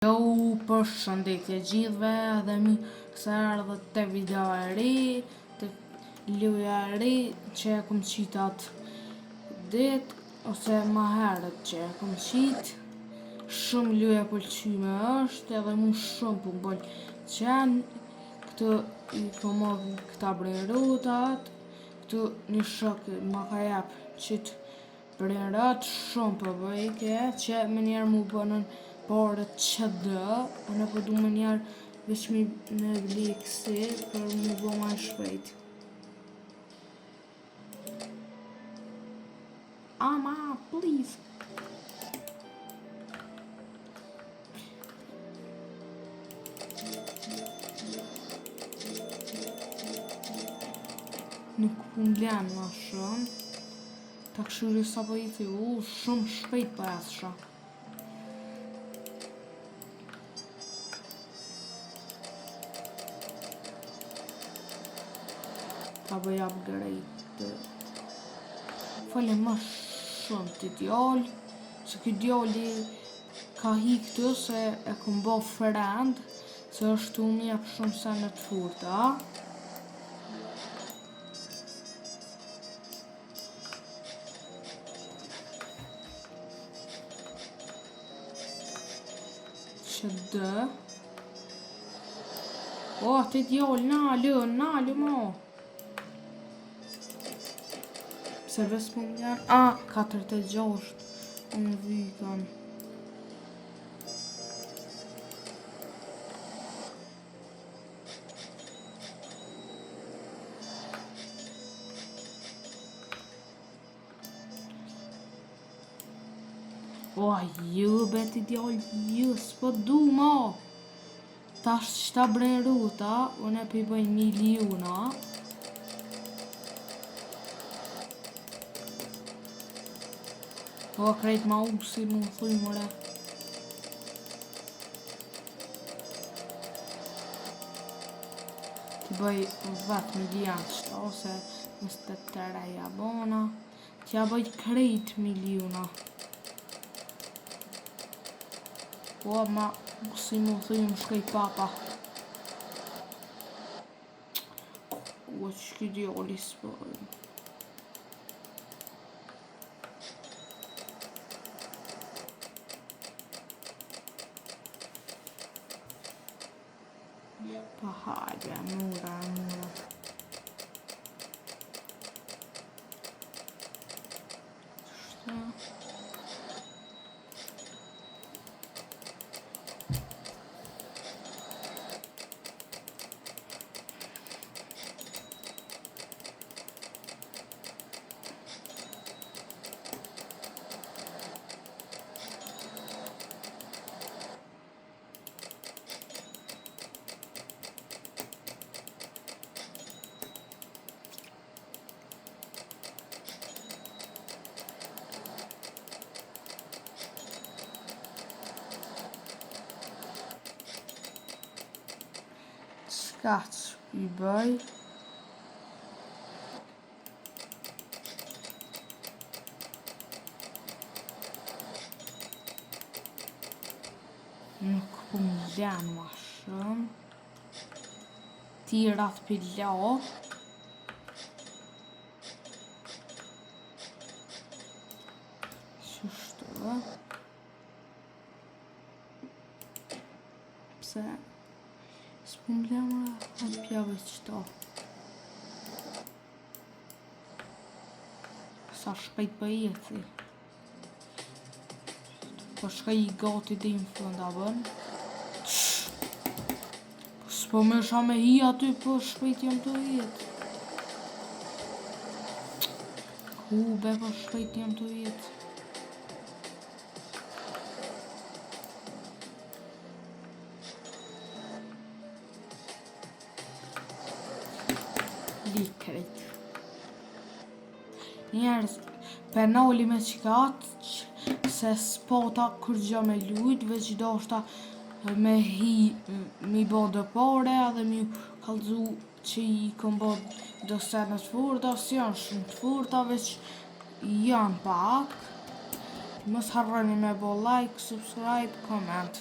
Jo, përshëndetje gjithve dhe mirë se erdhët te video e ri, te luja e ri që e kom qitë atë dit, ose ma herët që e kom qitë. Shumë luja pëlqyme është edhe mu shumë po m'pëlqen. Këtë i kom marrë këta brerutat, këtu një shok ma ka jep qitë brerat, shumë për bëjke që më njerë mu bënën pare që dë, në përdu më njerë veç me bli kësi për më bo ma shpejt. Ama, please! Nuk m'blen ma shumë. Ta këshyri sa po i thi, shumë shpejt po esha. Ta bëj upgrade. Fale ma shumë të djallë, se këtë djalli ka hi këtë se e kom bo friend, se është u mjep shumë sene të furta. Që dë. O, të djallë, nalë, mo. Se vesë po m'jan... 46 unë vikën. O, ju beti djallë, ju s'po du mo. Tash qëta breruta, unë e pi bëj miliona. O, krejt ma usi mu thuj mëre. Ti bëj vetë milion qëta, ose 23 abona. Tja bëj krejt miliona. O, ma usi mu thuj më shkej papa. O, që ki djoli s'pëj. Pa hajde, mura. Qka që i bëj? Nuk po m'vlen ma shumë. Tirat pila. Qështu? Pse? S'po m'vlen ma atë pjave qëta. Sa shpejt për jeti. Po shka i gati dhe në fund a bën. S'po me sha me hi aty, po shpejt jam të jetë. Kube, po shpejt jam të jetë. Likrit. Njerës, penali me qikatë, se s'pota kur gjë me lujt, veç do shta me hi, mi bo dë pare, edhe mi kalzu që i kom bo dë senet furta, si janë shumë të furta, veç janë pak. Mos harroni me bo like, subscribe, comment.